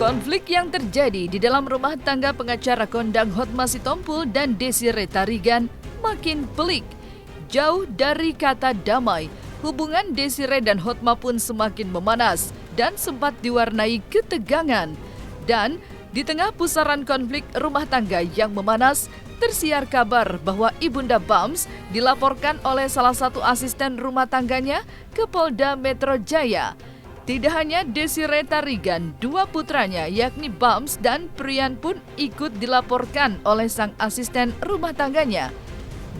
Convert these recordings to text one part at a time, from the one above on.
Konflik yang terjadi di dalam rumah tangga pengacara kondang Hotma Sitompul dan Desiree Tarigan makin pelik. Jauh dari kata damai, hubungan Desiree dan Hotma pun semakin memanas dan sempat diwarnai ketegangan. Dan di tengah pusaran konflik rumah tangga yang memanas, tersiar kabar bahwa Ibunda Bams dilaporkan oleh salah satu asisten rumah tangganya ke Polda Metro Jaya. Tidak hanya Desiree Tarigan, dua putranya yakni Bams dan Priyan pun ikut dilaporkan oleh sang asisten rumah tangganya.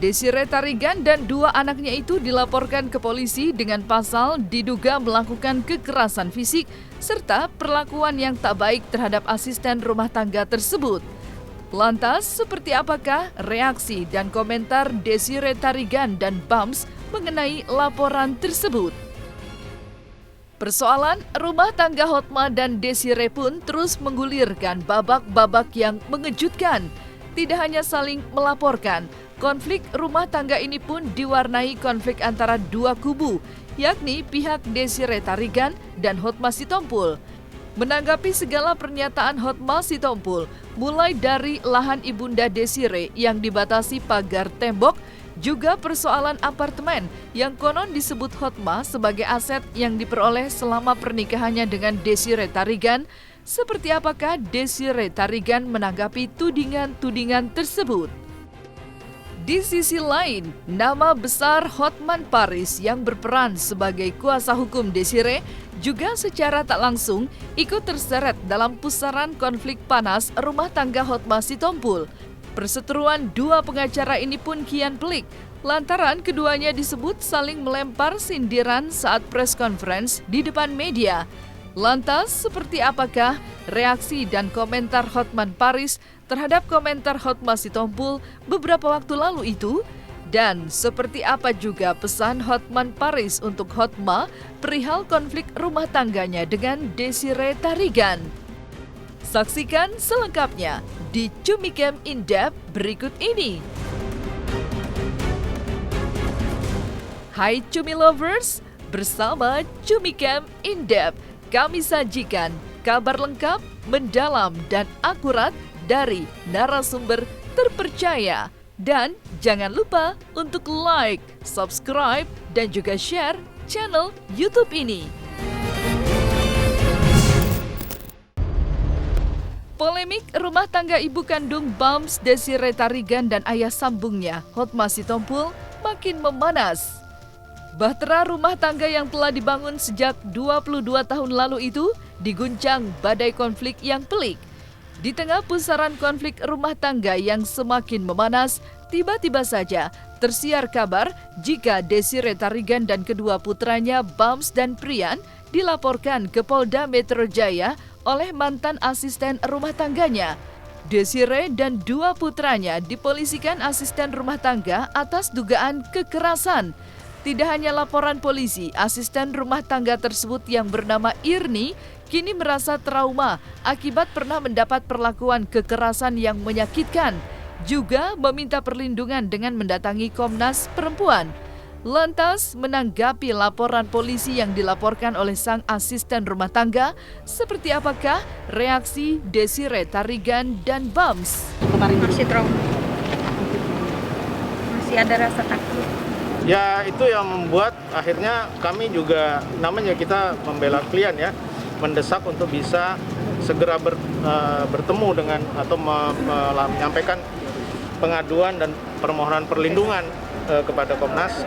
Desiree Tarigan dan dua anaknya itu dilaporkan ke polisi dengan pasal diduga melakukan kekerasan fisik serta perlakuan yang tak baik terhadap asisten rumah tangga tersebut. Lantas, seperti apakah reaksi dan komentar Desiree Tarigan dan Bams mengenai laporan tersebut? Persoalan rumah tangga Hotma dan Desiree pun terus menggulirkan babak-babak yang mengejutkan. Tidak hanya saling melaporkan, konflik rumah tangga ini pun diwarnai konflik antara dua kubu, yakni pihak Desiree Tarigan dan Hotma Sitompul. Menanggapi segala pernyataan Hotma Sitompul, mulai dari lahan Ibunda Desiree yang dibatasi pagar tembok, juga persoalan apartemen yang konon disebut Hotma sebagai aset yang diperoleh selama pernikahannya dengan Desiree Tarigan. Seperti apakah Desiree Tarigan menanggapi tudingan-tudingan tersebut? Di sisi lain, nama besar Hotman Paris yang berperan sebagai kuasa hukum Desiree juga secara tak langsung ikut terseret dalam pusaran konflik panas rumah tangga Hotma Sitompul. Perseteruan dua pengacara ini pun kian pelik, lantaran keduanya disebut saling melempar sindiran saat press conference di depan media. Lantas, seperti apakah reaksi dan komentar Hotman Paris terhadap komentar Hotma Sitompul beberapa waktu lalu itu? Dan seperti apa juga pesan Hotman Paris untuk Hotma perihal konflik rumah tangganya dengan Desiree Tarigan? Saksikan selengkapnya di Cumicam In-Depth berikut ini. Hai Cumi Lovers, bersama Cumicam In-Depth kami sajikan kabar lengkap, mendalam, dan akurat dari narasumber terpercaya. Dan jangan lupa untuk like, subscribe, dan juga share channel YouTube ini. Polemik rumah tangga ibu kandung Bams Desiree Tarigan dan ayah sambungnya Hotma Sitompul makin memanas. Bahtera rumah tangga yang telah dibangun sejak 22 tahun lalu itu diguncang badai konflik yang pelik. Di tengah pusaran konflik rumah tangga yang semakin memanas, tiba-tiba saja tersiar kabar jika Desiree Tarigan dan kedua putranya Bams dan Priyan dilaporkan ke Polda Metro Jaya oleh mantan asisten rumah tangganya. Desiree dan dua putranya dipolisikan asisten rumah tangga atas dugaan kekerasan. Tidak hanya laporan polisi, asisten rumah tangga tersebut yang bernama Irni kini merasa trauma akibat pernah mendapat perlakuan kekerasan yang menyakitkan. Juga meminta perlindungan dengan mendatangi Komnas Perempuan. Lantas, menanggapi laporan polisi yang dilaporkan oleh sang asisten rumah tangga, seperti apakah reaksi Desiree Tarigan dan Bams? Masih trauma, masih ada rasa takut. Ya, itu yang membuat akhirnya kami juga, namanya kita membela klien ya, mendesak untuk bisa segera bertemu dengan atau menyampaikan pengaduan dan permohonan perlindungan kepada Komnas.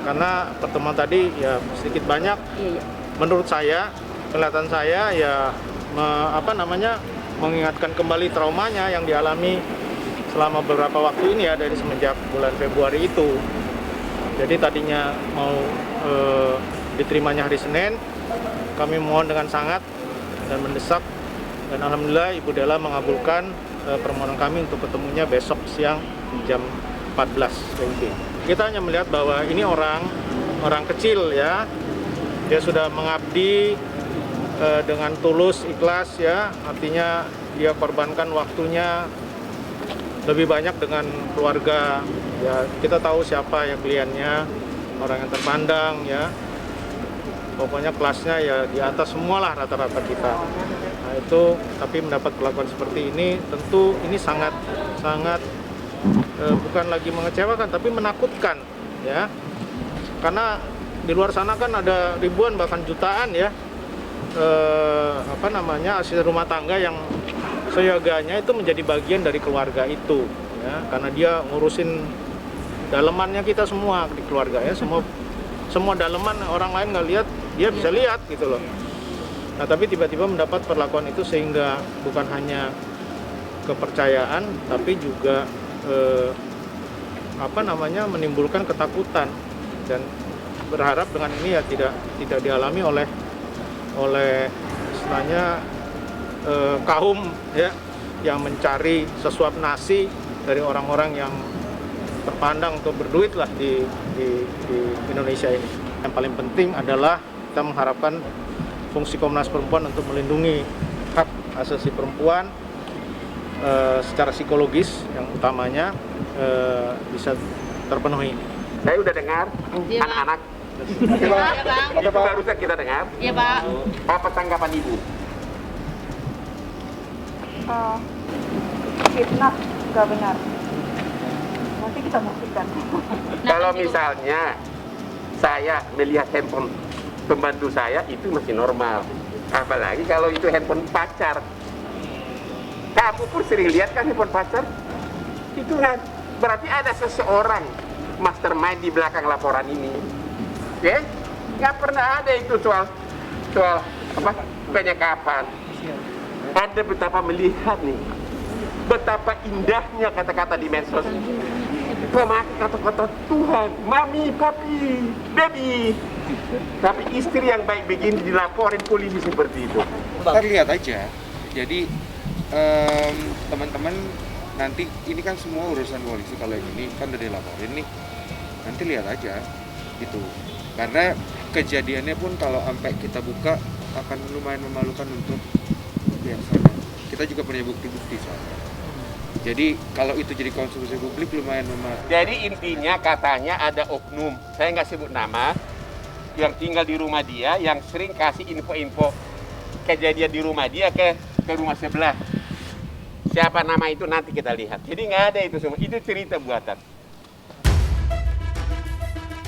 Karena pertemuan tadi ya sedikit banyak menurut saya, kelihatan saya ya mengingatkan kembali traumanya yang dialami selama beberapa waktu ini ya, dari semenjak bulan Februari itu. Jadi tadinya mau diterimanya hari Senin, kami mohon dengan sangat dan mendesak, dan alhamdulillah Ibu Della mengabulkan permohonan kami untuk ketemunya besok siang jam 14 WIB. Kita hanya melihat bahwa ini orang kecil ya, dia sudah mengabdi dengan tulus, ikhlas ya, artinya dia korbankan waktunya lebih banyak dengan keluarga. Ya, kita tahu siapa ya kliennya, orang yang terpandang ya. Pokoknya kelasnya ya di atas semualah rata-rata kita. Nah, Nah, itu tapi mendapat perlakuan seperti ini tentu ini sangat bukan lagi mengecewakan tapi menakutkan ya. Karena di luar sana kan ada ribuan bahkan jutaan ya asisten rumah tangga yang seyoganya itu menjadi bagian dari keluarga itu ya, karena dia ngurusin dalemannya kita semua di keluarga ya, semua daleman orang lain nggak lihat, dia bisa lihat gitu loh. Nah, tapi tiba-tiba mendapat perlakuan itu sehingga bukan hanya kepercayaan tapi juga menimbulkan ketakutan, dan berharap dengan ini ya tidak dialami oleh istilahnya kaum ya yang mencari sesuap nasi dari orang-orang yang terpandang untuk berduit lah di Indonesia ini. Yang paling penting adalah kita mengharapkan fungsi Komnas Perempuan untuk melindungi hak asasi perempuan secara psikologis yang utamanya bisa terpenuhi. Saya udah dengar anak-anak. Itu barusan kita dengar. Iya, Pak. Apa tanggapan Ibu? Fitnah nggak benar. Nanti kita buktikan. Kalau misalnya saya melihat handphone pembantu saya itu masih normal. Apalagi kalau itu handphone pacar. Kamu pun sering lihat kan handphone pacar? Itu kan berarti ada seseorang mastermind di belakang laporan ini. Oke? Nggak pernah ada itu soal penyekapan. Anda betapa melihat nih, betapa indahnya kata-kata di medsos. Memakai kata-kata Tuhan, mami, papi, baby. Tapi istri yang baik begini dilaporin polisi seperti itu. Ntar lihat aja. Jadi teman-teman nanti ini kan semua urusan polisi, kalau yang ini kan udah dilaporin nih. Nanti lihat aja gitu. Karena kejadiannya pun kalau sampai kita buka akan lumayan memalukan untuk pihak sana. Kita juga punya bukti-bukti soalnya. Jadi kalau itu jadi konsumsi publik lumayan memalukan. Jadi intinya katanya ada oknum, saya nggak sebut nama, yang tinggal di rumah dia, yang sering kasih info-info kejadian di rumah dia ke rumah sebelah. Siapa nama itu nanti kita lihat. Jadi nggak ada itu semua, itu cerita buatan.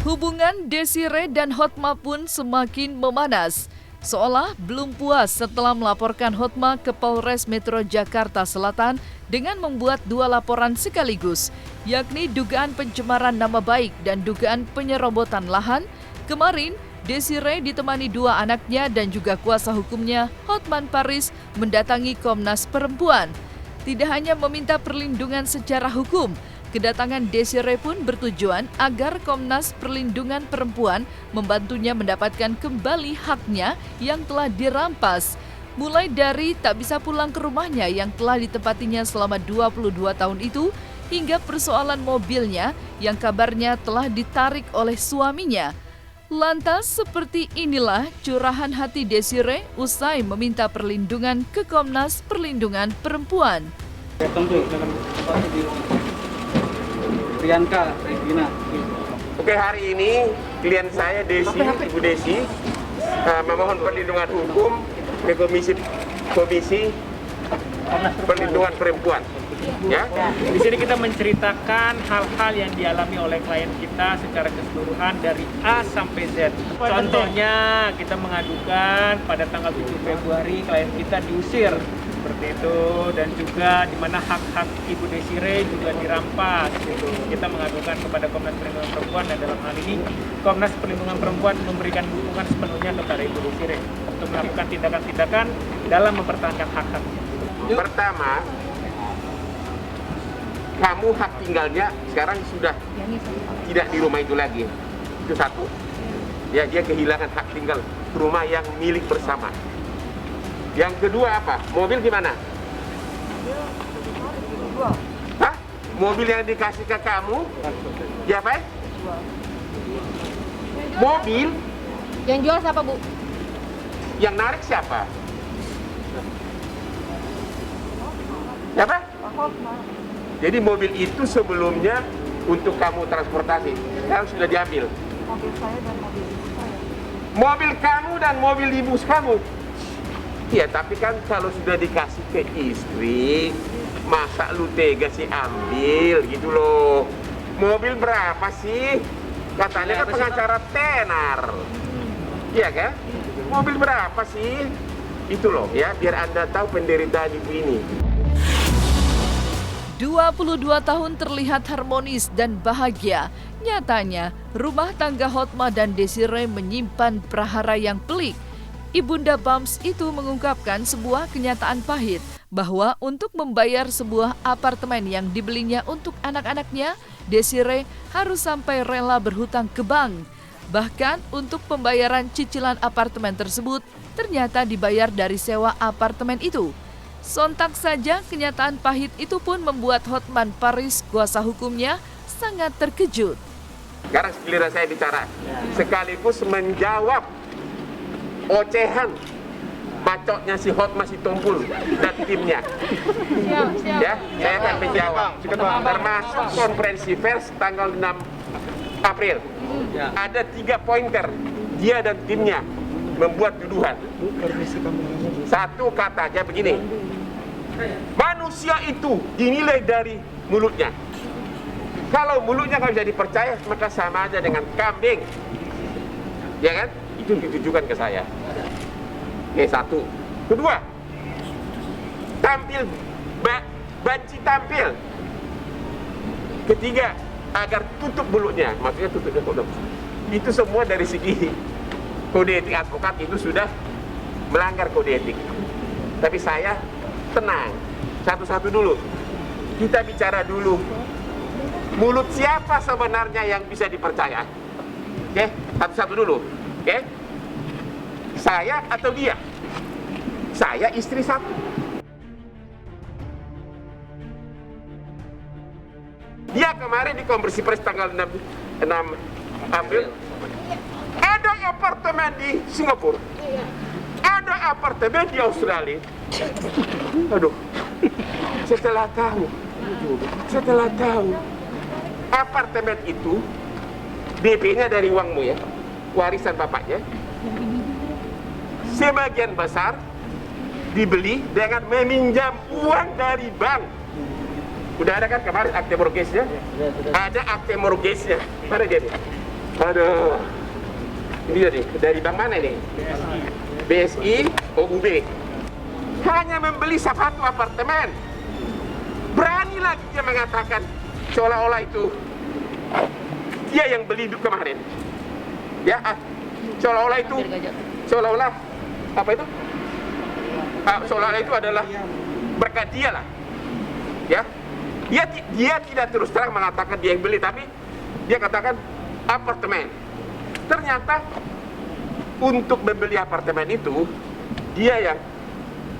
Hubungan Desiree dan Hotma pun semakin memanas. Seolah belum puas setelah melaporkan Hotma ke Polres Metro Jakarta Selatan dengan membuat 2 laporan sekaligus, yakni dugaan pencemaran nama baik dan dugaan penyerobotan lahan. Kemarin, Desiree ditemani 2 anaknya dan juga kuasa hukumnya, Hotman Paris, mendatangi Komnas Perempuan. Tidak hanya meminta perlindungan secara hukum, kedatangan Desiree pun bertujuan agar Komnas Perlindungan Perempuan membantunya mendapatkan kembali haknya yang telah dirampas. Mulai dari tak bisa pulang ke rumahnya yang telah ditempatinya selama 22 tahun itu, hingga persoalan mobilnya yang kabarnya telah ditarik oleh suaminya. Lantas seperti inilah curahan hati Desiree usai meminta perlindungan ke Komnas Perlindungan Perempuan. Oke, hari ini klien saya Ibu Desi memohon perlindungan hukum ke Komisi Perlindungan Perempuan. Ya. Di sini kita menceritakan hal-hal yang dialami oleh klien kita secara keseluruhan dari A sampai Z. Contohnya kita mengadukan pada tanggal 7 Februari klien kita diusir seperti itu, dan juga di mana hak-hak Ibu Desiree juga dirampas. Gitu. Kita mengadukan kepada Komnas Perlindungan Perempuan, dan dalam hal ini Komnas Perlindungan Perempuan memberikan dukungan sepenuhnya kepada Ibu Desiree untuk melakukan tindakan-tindakan dalam mempertahankan hak-hak. Pertama, kamu hak tinggalnya sekarang sudah tidak di rumah itu lagi. Itu satu. Ya, dia kehilangan hak tinggal rumah yang milik bersama. Yang kedua apa? Mobil gimana? Hah? Mobil yang dikasih ke kamu? Ya, Pak? Mobil? Yang jual siapa, Bu? Yang narik siapa? Siapa? Jadi mobil itu sebelumnya untuk kamu transportasi, sekarang sudah diambil. Mobil saya dan mobil ibu saya. Mobil kamu dan mobil ibu kamu Ya, tapi kan kalau sudah dikasih ke istri, masa lu tega sih ambil gitu loh. Mobil berapa sih? Katanya kan pengacara tenar. Iya kan? Mobil berapa sih? Itu loh ya, biar Anda tahu penderitaan ibu ini. 22 tahun terlihat harmonis dan bahagia. Nyatanya, rumah tangga Hotma dan Desiree menyimpan prahara yang pelik. Ibunda Bams itu mengungkapkan sebuah kenyataan pahit bahwa untuk membayar sebuah apartemen yang dibelinya untuk anak-anaknya, Desiree harus sampai rela berhutang ke bank. Bahkan untuk pembayaran cicilan apartemen tersebut ternyata dibayar dari sewa apartemen itu. Sontak saja kenyataan pahit itu pun membuat Hotman Paris, kuasa hukumnya, sangat terkejut. Sekarang giliran saya bicara, sekaligus menjawab ocehan bacotnya si Hotma si Tumpul dan timnya. Ya, saya akan menjawab, termasuk konferensi pers tanggal 6 April. Ada 3 pointer dia dan timnya membuat tuduhan. Satu katanya begini, manusia itu dinilai dari mulutnya. Kalau mulutnya nggak bisa dipercaya, maka sama aja dengan kambing, ya kan? Itu ditujukan ke saya. Oke, satu. Kedua, tampil, banci tampil. Ketiga, agar tutup mulutnya, maksudnya tutup. Itu semua dari segi kode etik advokat itu sudah melanggar kode etik. Tapi saya tenang, satu-satu dulu. Kita bicara dulu, mulut siapa sebenarnya yang bisa dipercaya? Oke, satu-satu dulu. Oke, saya atau dia? Saya istri satu. Dia kemarin di konversi pers tanggal 6 April, ada apartemen di Singapura, ada apartemen di Australia. Aduh, setelah tahu apartemen itu DP-nya dari uangmu ya, warisan bapaknya, sebagian besar dibeli dengan meminjam uang dari bank. Udah ada kan kemarin akte mortgage-nya? Ada akte mortgage-nya. Mana dia nih? Aduh, ini dia nih, dari bank mana nih? BSI, OUB. Hanya membeli satu apartemen. Berani lagi dia mengatakan seolah-olah itu dia yang beli kemarin. Ya, seolah-olah itu, seolah-olah apa itu? Seolah-olah itu adalah berkat dia lah. Ya, dia tidak terus terang mengatakan dia yang beli, tapi dia katakan apartemen. Ternyata untuk membeli apartemen itu dia yang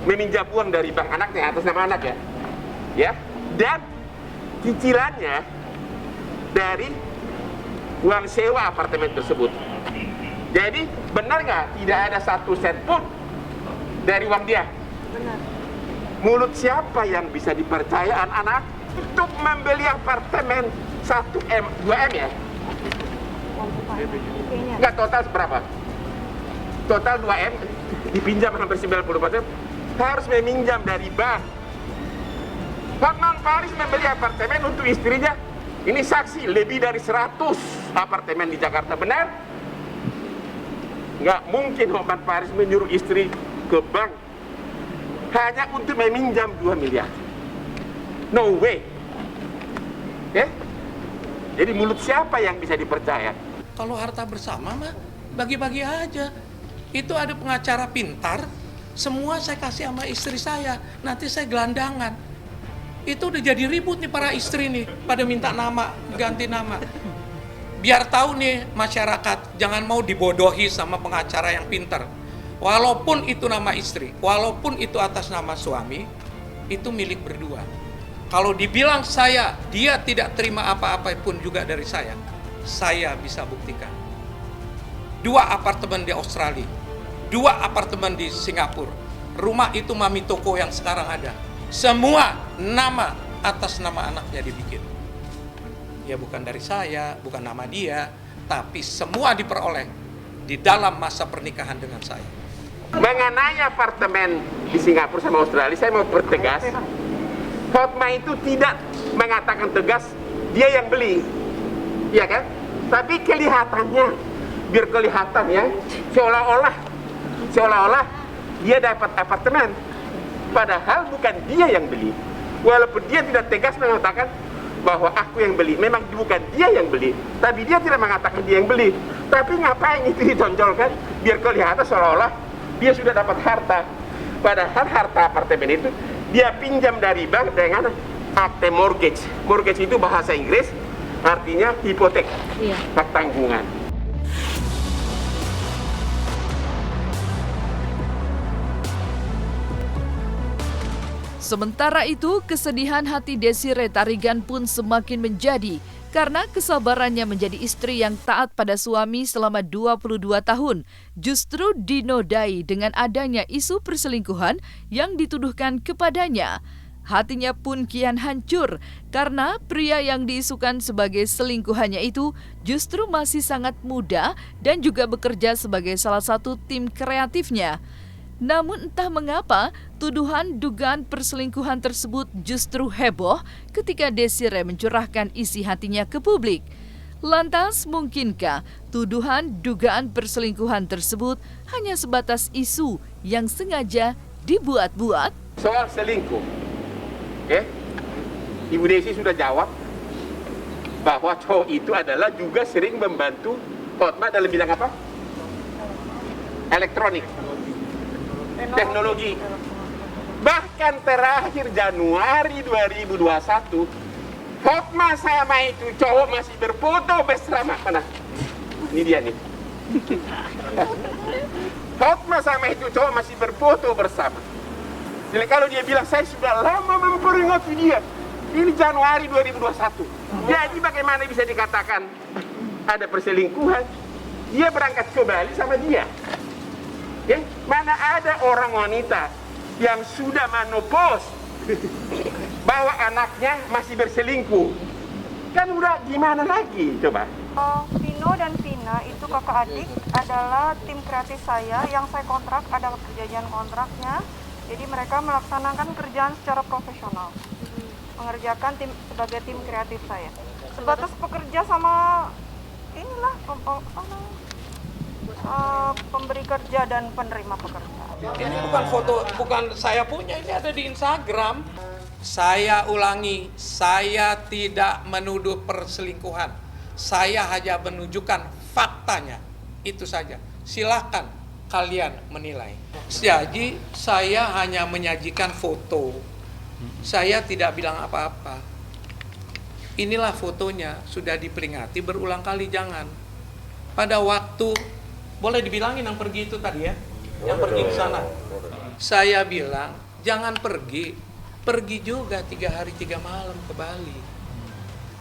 meminjam uang dari bank anaknya atas nama anak ya. Ya, dan cicilannya dari uang sewa apartemen tersebut. Jadi benar nggak tidak ada satu sen pun dari uang dia? Benar. Mulut siapa yang bisa dipercaya anak-anak untuk membeli apartemen 1M, 2M ya? Nggak, total berapa? Total 2M, dipinjam hampir 90%, harus meminjam dari bank. Hotman Paris membeli apartemen untuk istrinya. Ini saksi, lebih dari 100 apartemen di Jakarta, benar? Nggak mungkin Hotman Paris menyuruh istri ke bank hanya untuk meminjam 2 miliar. No way. Oke? Jadi mulut siapa yang bisa dipercaya? Kalau harta bersama mah bagi-bagi aja. Itu ada pengacara pintar, semua saya kasih sama istri saya, nanti saya gelandangan. Itu udah jadi ribut nih para istri nih, pada minta nama, ganti nama. Biar tahu nih masyarakat, jangan mau dibodohi sama pengacara yang pintar. Walaupun itu nama istri, walaupun itu atas nama suami, itu milik berdua. Kalau dibilang dia tidak terima apa-apa pun juga dari saya bisa buktikan. 2 apartemen di Australia, 2 apartemen di Singapura, rumah itu Mami Toko yang sekarang ada, semua nama atas nama anaknya dibikin. Ya bukan dari saya, bukan nama dia, tapi semua diperoleh di dalam masa pernikahan dengan saya. Mengenai apartemen di Singapura sama Australia, saya mau pertegas, Hotma itu tidak mengatakan tegas dia yang beli, ya kan? Tapi kelihatannya, biar kelihatan ya, seolah-olah dia dapat apartemen, padahal bukan dia yang beli. Walaupun dia tidak tegas mengatakan bahwa aku yang beli, memang bukan dia yang beli, tapi dia tidak mengatakan dia yang beli. Tapi ngapain itu ditonjolkan? Biar kelihatan seolah-olah dia sudah dapat harta, padahal harta apartemen itu dia pinjam dari bank dengan akte mortgage. Mortgage itu bahasa Inggris, artinya hipotek, hak tanggungan. Sementara itu, kesedihan hati Desiree Tarigan pun semakin menjadi karena kesabarannya menjadi istri yang taat pada suami selama 22 tahun justru dinodai dengan adanya isu perselingkuhan yang dituduhkan kepadanya. Hatinya pun kian hancur karena pria yang diisukan sebagai selingkuhannya itu justru masih sangat muda dan juga bekerja sebagai salah satu tim kreatifnya. Namun entah mengapa, tuduhan dugaan perselingkuhan tersebut justru heboh ketika Desiree mencurahkan isi hatinya ke publik. Lantas, mungkinkah tuduhan dugaan perselingkuhan tersebut hanya sebatas isu yang sengaja dibuat-buat? Soal selingkuh, Ibu Desi sudah jawab bahwa cowok itu adalah juga sering membantu Hotma dalam bidang apa? Elektronik. Teknologi. Bahkan terakhir Januari 2021, Hotma sama itu cowok masih berfoto bersama. Mana? Ini dia nih. Hotma sama itu cowok masih berfoto bersama. Jadi kalau dia bilang saya sudah lama memperingati dia, ini Januari 2021. Jadi bagaimana bisa dikatakan ada perselingkuhan? Dia berangkat ke Bali sama dia. Mana ada orang wanita yang sudah menopause bahwa anaknya masih berselingkuh? Kan udah gimana lagi coba? Vino dan Vina itu kakak adik adalah tim kreatif saya yang saya kontrak, ada perjanjian kontraknya. Jadi mereka melaksanakan kerjaan secara profesional, mengerjakan sebagai tim kreatif saya. Sebatas pekerja sama inilah pemberi kerja dan penerima pekerja. Ini bukan foto, bukan saya punya, ini ada di Instagram. Saya ulangi, saya tidak menuduh perselingkuhan. Saya hanya menunjukkan faktanya, itu saja. Silakan kalian menilai. Jadi saya hanya menyajikan foto. Saya tidak bilang apa-apa. Inilah fotonya, sudah diperingati berulang kali, jangan. Pada waktu boleh dibilangin yang pergi itu tadi ya, yang pergi ke sana. Saya bilang jangan pergi juga 3 hari 3 malam ke Bali.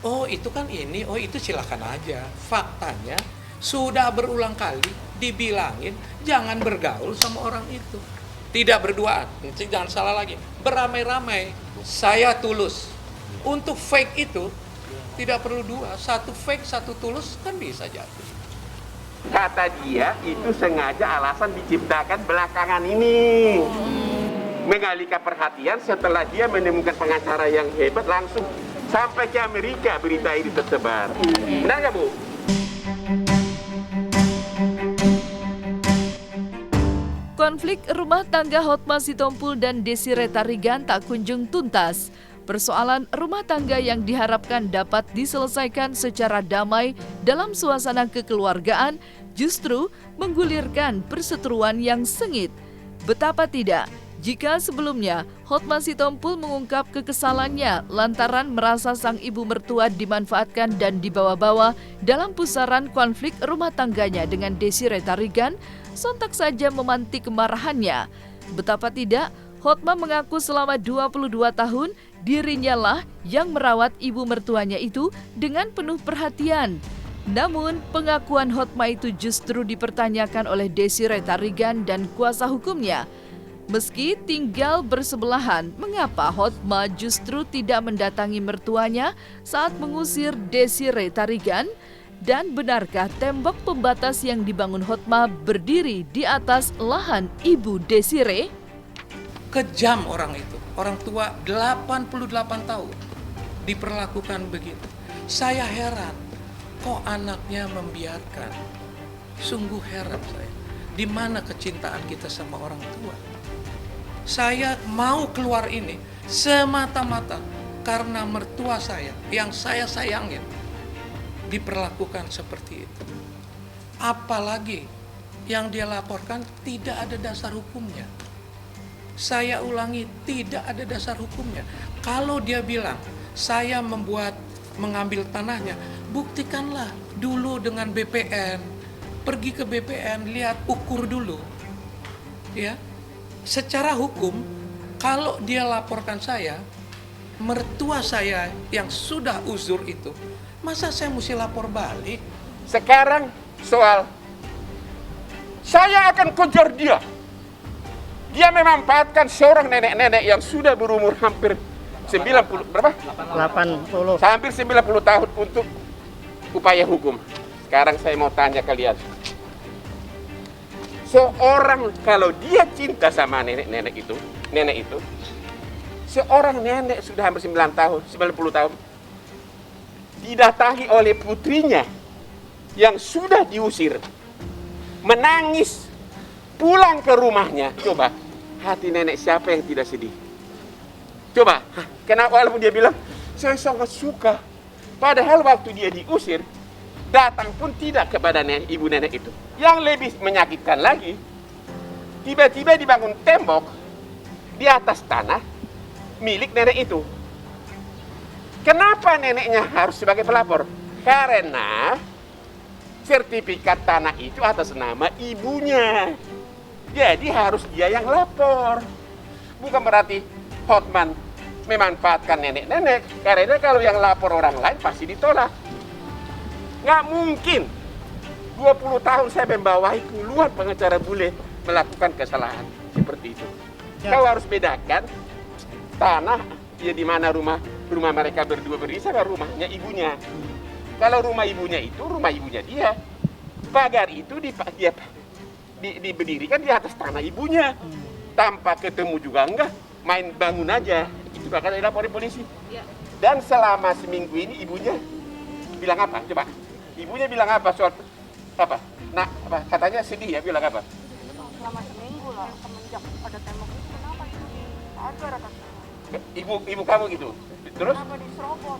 Oh itu kan ini, oh itu silakan aja. Faktanya sudah berulang kali dibilangin jangan bergaul sama orang itu. Tidak berduaan, jangan salah lagi. Beramai-ramai. Saya tulus. Untuk fake itu tidak perlu dua, satu fake satu tulus kan bisa jadi. Kata dia itu sengaja alasan diciptakan belakangan ini, mengalihkan perhatian setelah dia menemukan pengacara yang hebat, langsung sampai ke Amerika berita ini tersebar. Benar nggak Bu? Konflik rumah tangga Hotma Sitompul dan Desiree Tarigan tak kunjung tuntas. Persoalan rumah tangga yang diharapkan dapat diselesaikan secara damai dalam suasana kekeluargaan justru menggulirkan perseteruan yang sengit. Betapa tidak, jika sebelumnya Hotma Sitompul mengungkap kekesalannya lantaran merasa sang ibu mertua dimanfaatkan dan dibawa-bawa dalam pusaran konflik rumah tangganya dengan Desiree Tarigan, sontak saja memantik kemarahannya. Betapa tidak, Hotma mengaku selama 22 tahun dirinya lah yang merawat ibu mertuanya itu dengan penuh perhatian. Namun, pengakuan Hotma itu justru dipertanyakan oleh Desiree Tarigan dan kuasa hukumnya. Meski tinggal bersebelahan, mengapa Hotma justru tidak mendatangi mertuanya saat mengusir Desiree Tarigan? Dan benarkah tembok pembatas yang dibangun Hotma berdiri di atas lahan Ibu Desire? Kejam orang itu, orang tua 88 tahun diperlakukan begitu. Saya heran, kok anaknya membiarkan? Sungguh heran saya. Di mana kecintaan kita sama orang tua? Saya mau keluar ini semata-mata karena mertua saya yang saya sayangin diperlakukan seperti itu. Apalagi yang dia laporkan tidak ada dasar hukumnya. Saya ulangi, tidak ada dasar hukumnya. Kalau dia bilang saya mengambil tanahnya, buktikanlah dulu dengan BPN. Pergi ke BPN, lihat, ukur dulu. Ya. Secara hukum, kalau dia laporkan saya, mertua saya yang sudah uzur itu, masa saya mesti lapor balik? Sekarang soal saya akan kejar dia. Dia memanfaatkan seorang nenek-nenek yang sudah berumur hampir 90 berapa? 80. Hampir 90 tahun untuk upaya hukum. Sekarang saya mau tanya kalian. Seorang kalau dia cinta sama nenek itu, seorang nenek sudah hampir 9 tahun, 90 tahun, didatangi oleh putrinya yang sudah diusir, menangis, pulang ke rumahnya. Coba, hati nenek siapa yang tidak sedih? Coba, kenapa walaupun dia bilang, saya sangat suka. Padahal waktu dia diusir, datang pun tidak kepada ibu nenek itu. Yang lebih menyakitkan lagi, tiba-tiba dibangun tembok di atas tanah milik nenek itu. Kenapa neneknya harus sebagai pelapor? Karena sertifikat tanah itu atas nama ibunya. Jadi harus dia yang lapor. Bukan berarti Hotman memanfaatkan nenek-nenek. Karena kalau yang lapor orang lain pasti ditolak. Nggak mungkin 20 tahun saya membawahi puluhan pengacara bule melakukan kesalahan seperti itu. Kau harus bedakan tanah ya di mana rumah mereka berdua berdiri sama rumahnya ibunya. Kalau rumah ibunya itu rumah ibunya dia. Pagar itu diberdirikan di atas tanah ibunya. Tanpa ketemu juga enggak, main bangun aja. Itu bakal dilaporin polisi. Dan selama seminggu ini ibunya bilang apa? Coba. Ibunya bilang apa soal apa? Nah, apa? Katanya sedih ya, bilang apa? Selama seminggu lah, semenjak ada tembok itu, kenapa itu dipagar katanya? Ibu kamu gitu. Terus? Kenapa diserobot?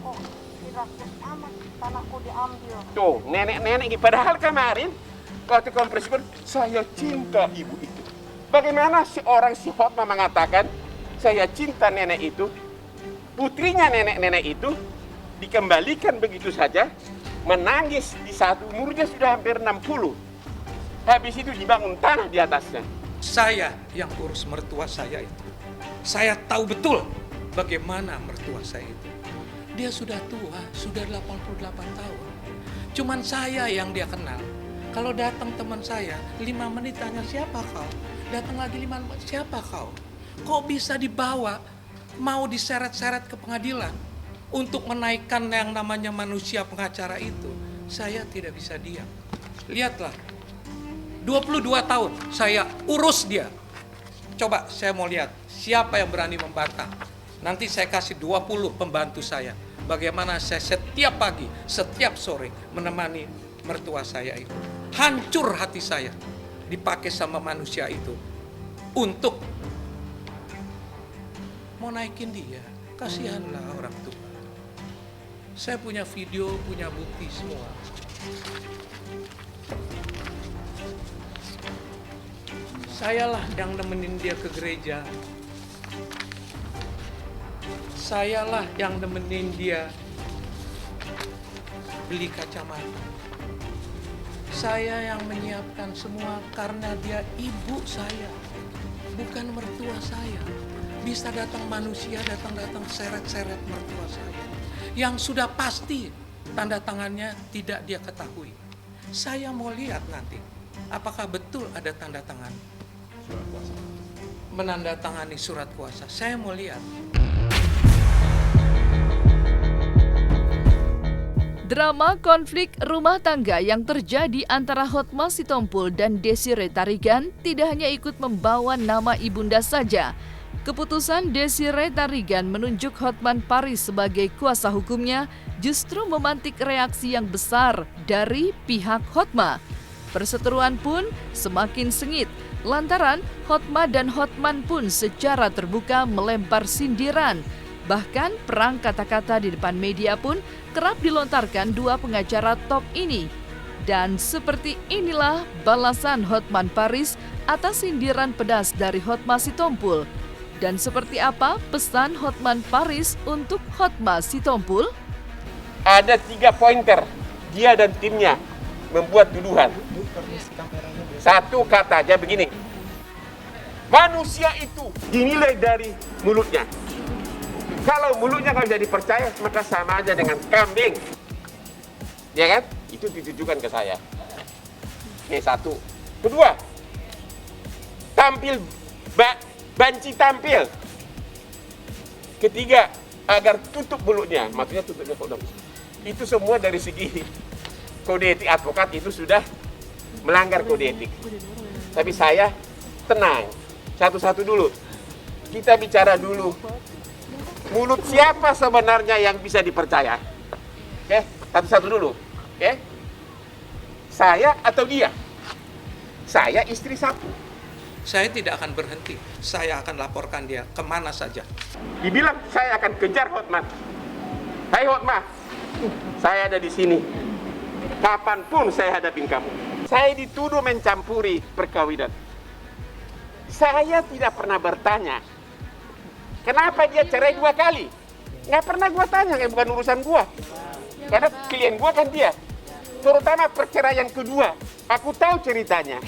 Oh, dirakus amat, tanahku diambil. Tuh, nenek-nenek. Padahal kemarin, waktu konferensi pers, saya cinta ibu itu. Bagaimana seorang si Hotma mengatakan, saya cinta nenek itu, putrinya nenek-nenek itu, dikembalikan begitu saja, menangis di saat umurnya sudah hampir 60. Habis itu dibangun tanah di atasnya. Saya yang urus mertua saya itu. Saya tahu betul bagaimana mertua saya itu. Dia sudah tua, sudah 88 tahun. Cuman saya yang dia kenal. Kalau datang teman saya, 5 menit tanya siapa kau? Datang lagi 5 menit, siapa kau? Kok bisa dibawa, mau diseret-seret ke pengadilan untuk menaikkan yang namanya manusia pengacara itu? Saya tidak bisa diam. Lihatlah, 22 tahun saya urus dia. Coba saya mau lihat siapa yang berani membantah. Nanti saya kasih 20 pembantu saya. Bagaimana saya setiap pagi, setiap sore menemani mertua saya itu. Hancur hati saya dipakai sama manusia itu untuk mau naikin dia. Kasihanlah orang tua. Saya punya video, punya bukti semua. Sayalah yang nemenin dia ke gereja. Sayalah yang nemenin dia beli kacamata. Saya yang menyiapkan semua karena dia ibu saya, bukan mertua saya. Bisa datang manusia, datang seret-seret mertua saya. Yang sudah pasti tanda tangannya tidak dia ketahui. Saya mau lihat nanti, apakah betul ada tanda tangan menandatangani surat kuasa. Saya mau lihat. Drama konflik rumah tangga yang terjadi antara Hotma Sitompul dan Desiree Tarigan tidak hanya ikut membawa nama ibunda saja. Keputusan Desiree Tarigan menunjuk Hotman Paris sebagai kuasa hukumnya justru memantik reaksi yang besar dari pihak Hotma. Perseteruan pun semakin sengit lantaran Hotma dan Hotman pun secara terbuka melempar sindiran. Bahkan perang kata-kata di depan media pun kerap dilontarkan dua pengacara top ini. Dan seperti inilah balasan Hotman Paris atas sindiran pedas dari Hotma Sitompul. Dan seperti apa pesan Hotman Paris untuk Hotma Sitompul? Ada 3 pointer dia dan timnya membuat tuduhan. Satu kata aja begini, manusia itu dinilai dari mulutnya. Kalau mulutnya nggak bisa dipercaya, maka sama aja dengan kambing. Ya kan? Itu ditujukan ke saya. Ini satu. Kedua, banci tampil. Ketiga, agar tutup mulutnya. Maksudnya tutupnya kodok. Itu semua dari segi kode etik advokat itu sudah melanggar kode etik. Tapi saya tenang. Satu-satu dulu. Kita bicara dulu. Mulut siapa sebenarnya yang bisa dipercaya? Oke, satu-satu dulu. Oke, saya atau dia? Saya istri satu. Saya tidak akan berhenti. Saya akan laporkan dia kemana saja. Dibilang saya akan kejar Hotman. Hai Hotma, saya ada di sini. Kapanpun saya hadapin kamu. Saya dituduh mencampuri perkawinan. Saya tidak pernah bertanya kenapa dia cerai 2 kali? Nggak pernah gua tanya, bukan urusan gua. Karena klien gua kan dia. Terutama perceraian kedua, aku tahu ceritanya.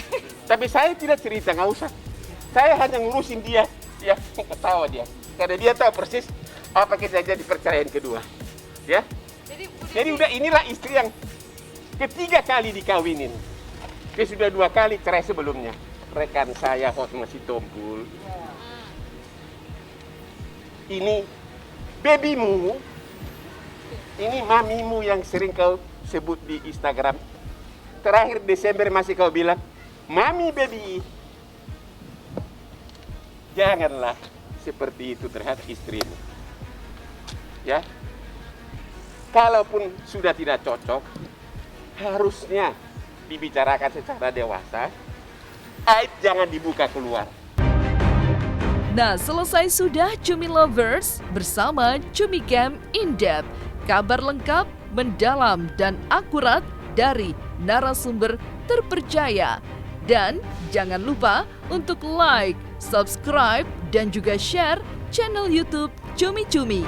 Tapi saya tidak cerita, nggak usah. Saya hanya ngurusin dia. Ya, ketawa dia. Karena dia tahu persis apa kejadian di perceraian kedua. Ya. Jadi udah inilah istri yang ketiga kali dikawinin. Dia sudah 2 kali cerai sebelumnya. Rekan saya Hotma Sitompul. Ini babymu, ini mamimu yang sering kau sebut di Instagram. Terakhir Desember masih kau bilang, mami baby. Janganlah seperti itu terhadap istrimu. Ya, kalaupun sudah tidak cocok, harusnya dibicarakan secara dewasa. Aib jangan dibuka keluar. Nah, selesai sudah Cumi Lovers bersama Cumi Camp In-Depth. Kabar lengkap, mendalam, dan akurat dari narasumber terpercaya. Dan jangan lupa untuk like, subscribe, dan juga share channel YouTube Cumi Cumi.